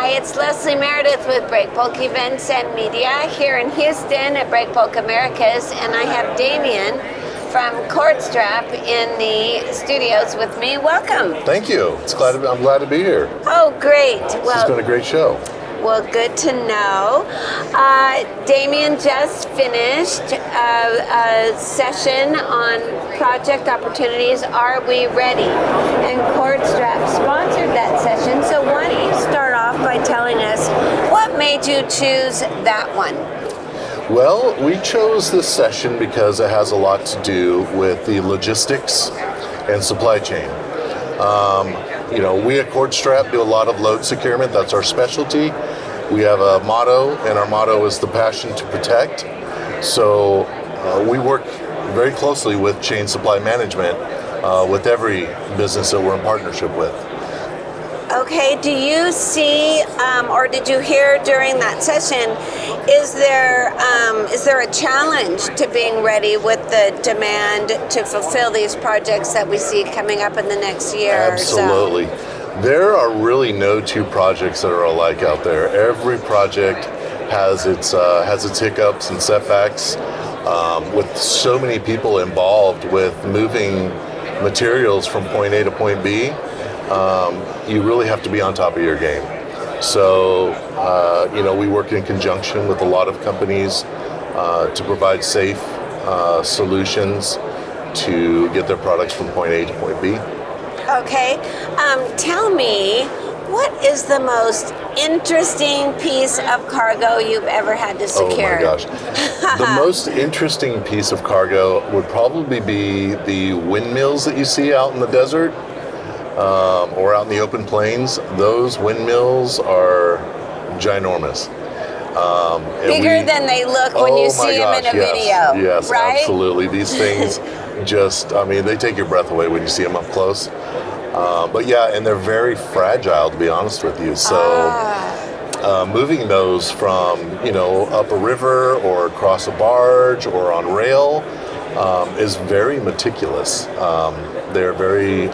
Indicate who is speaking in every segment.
Speaker 1: Hi, it's Leslie Meredith with Breakbulk Events and Media here in Houston at Breakbulk Americas, and I have Damian from Cordstrap in the studios with me. Welcome.
Speaker 2: Thank you. I'm glad to be here.
Speaker 1: Oh, great.
Speaker 2: It's been a great show.
Speaker 1: Well, good to know. Damian just finished a session on project opportunities. Are we ready? And Cordstrap sponsored that session. So why don't you start off by telling us what made you choose that one?
Speaker 2: Well, we chose this session because it has a lot to do with the logistics and supply chain. We at Cordstrap do a lot of load securement. That's our specialty. We have a motto, and our motto is the passion to protect. So we work very closely with chain supply management with every business that we're in partnership with.
Speaker 1: Okay, do you see, or did you hear during that session, is there a challenge to being ready with the demand to fulfill these projects that we see coming up in the next year
Speaker 2: Absolutely.
Speaker 1: or so?
Speaker 2: There are really no two projects that are alike out there. Every project has its hiccups and setbacks. With so many people involved with moving materials from point A to point B, you really have to be on top of your game. So, we work in conjunction with a lot of companies to provide safe solutions to get their products from point A to point B.
Speaker 1: Okay, tell me, what is the most interesting piece of cargo you've ever had to secure?
Speaker 2: Oh my gosh. The most interesting piece of cargo would probably be the windmills that you see out in the desert or out in the open plains. Those windmills are ginormous.
Speaker 1: Bigger than they look when you see them in a video.
Speaker 2: Yes,
Speaker 1: right?
Speaker 2: Absolutely. These things they take your breath away when you see them up close. And they're very fragile, to be honest with you. So moving those from, up a river or across a barge or on rail is very meticulous. They're very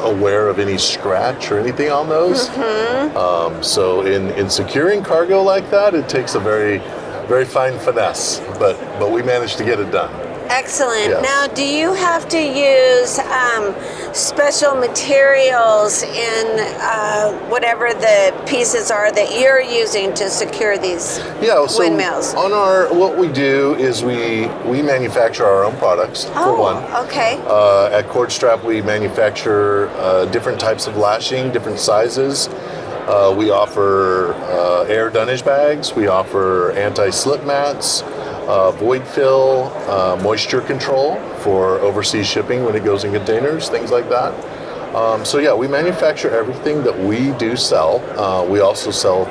Speaker 2: aware of any scratch or anything on those.
Speaker 1: Mm-hmm.
Speaker 2: So in securing cargo like that, it takes a very, very fine finesse, but we managed to get it done.
Speaker 1: Excellent.
Speaker 2: Yes.
Speaker 1: Now, do you have to use special materials in whatever the pieces are that you're using to secure these windmills?
Speaker 2: What we do is we manufacture our own products, for one.
Speaker 1: Okay.
Speaker 2: At Cordstrap, we manufacture different types of lashing, different sizes. We offer air dunnage bags. We offer anti-slip mats. Void fill, moisture control for overseas shipping when it goes in containers, things like that. We manufacture everything that we do sell. We also sell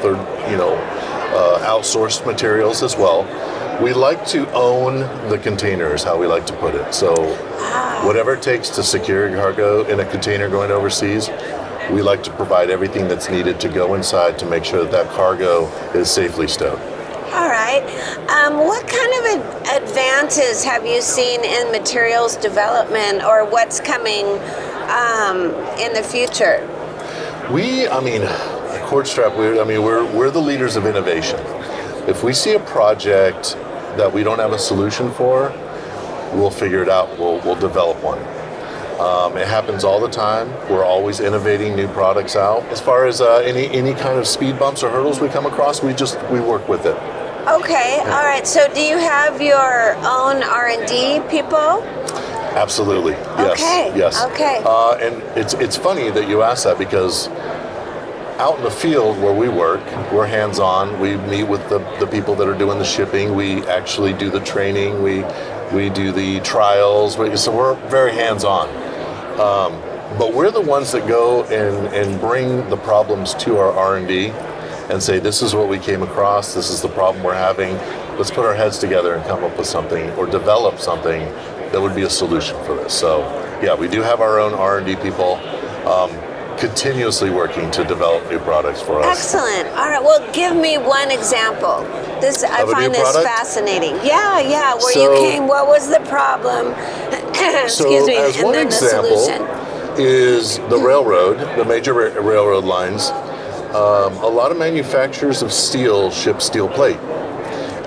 Speaker 2: outsourced materials as well. We like to own the containers, how we like to put it. So whatever it takes to secure cargo in a container going overseas, we like to provide everything that's needed to go inside to make sure that cargo is safely stowed.
Speaker 1: All right. What kind of advances have you seen in materials development, or what's coming in the future?
Speaker 2: At Cordstrap, we're the leaders of innovation. If we see a project that we don't have a solution for, we'll figure it out. We'll develop one. It happens all the time. We're always innovating new products out. As far as any kind of speed bumps or hurdles we come across, we work with it.
Speaker 1: Okay, all right. So do you have your own R&D people?
Speaker 2: Absolutely, yes.
Speaker 1: Okay.
Speaker 2: Yes.
Speaker 1: Okay.
Speaker 2: And it's funny that you ask that, because out in the field where we work, we're hands-on. We meet with the people that are doing the shipping. We actually do the training. We do the trials. So we're very hands-on. But we're the ones that go and bring the problems to our R&D and say, this is what we came across, this is the problem we're having, let's put our heads together and come up with something or develop something that would be a solution for this. So we do have our own R&D people continuously working to develop new products for us.
Speaker 1: Excellent. All right, well, give me one example. I find this fascinating. Yeah, where you came, what was the problem? Excuse me,
Speaker 2: as one example,
Speaker 1: the solution
Speaker 2: is the railroad, the major railroad lines. a lot of manufacturers of steel ship steel plate.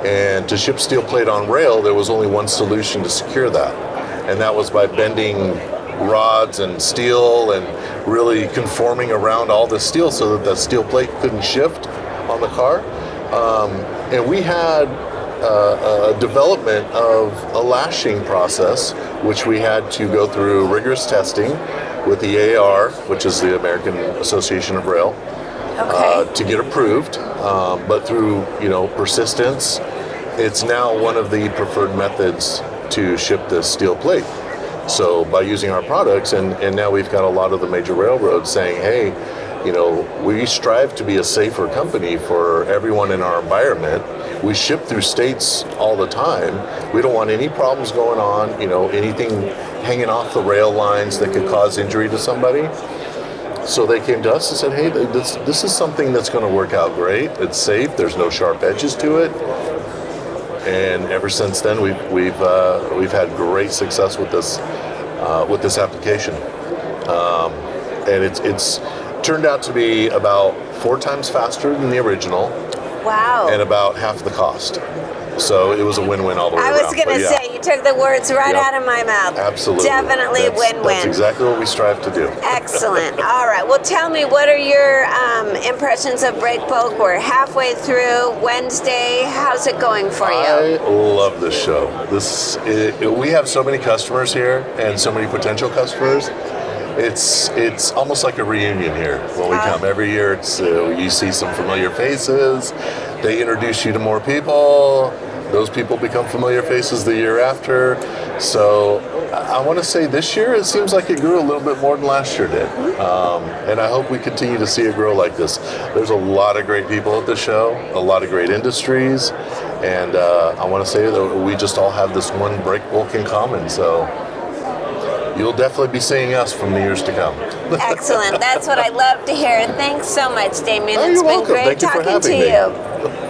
Speaker 2: And to ship steel plate on rail, there was only one solution to secure that. And that was by bending rods and steel and really conforming around all the steel so that steel plate couldn't shift on the car. And we had a development of a lashing process, which we had to go through rigorous testing with the AAR, which is the American Association of Rail, to get approved. But through persistence, it's now one of the preferred methods to ship this steel plate. So by using our products, and now we've got a lot of the major railroads saying, hey, we strive to be a safer company for everyone in our environment. We ship through states all the time. We don't want any problems going on, anything hanging off the rail lines that could cause injury to somebody. So they came to us and said, hey, this is something that's going to work out great. It's safe. There's no sharp edges to it. And ever since then, we've had great success with this application, and it's turned out to be about 4 times faster than the original.
Speaker 1: Wow!
Speaker 2: And about half the cost. So it was a win-win all the way around.
Speaker 1: I was going to say, you took the words right out of my mouth.
Speaker 2: Absolutely.
Speaker 1: Definitely win-win.
Speaker 2: That's exactly what we strive to do.
Speaker 1: Excellent. All right. Well, tell me, what are your impressions of Breakbulk? We're halfway through Wednesday. How's it going for you?
Speaker 2: I love this show. We have so many customers here and so many potential customers. It's almost like a reunion here when we come every year. You see some familiar faces. They introduce you to more people. Those people become familiar faces the year after. So I want to say this year it seems like it grew a little bit more than last year did. And I hope we continue to see it grow like this. There's a lot of great people at the show, a lot of great industries, and I want to say that we just all have this one Breakbulk in common. So you'll definitely be seeing us from the years to come.
Speaker 1: Excellent. That's what I love to hear. Thanks so much, Damian.
Speaker 2: Oh,
Speaker 1: It's
Speaker 2: you're
Speaker 1: been
Speaker 2: welcome.
Speaker 1: great
Speaker 2: Thank you for
Speaker 1: talking to
Speaker 2: having me.
Speaker 1: you.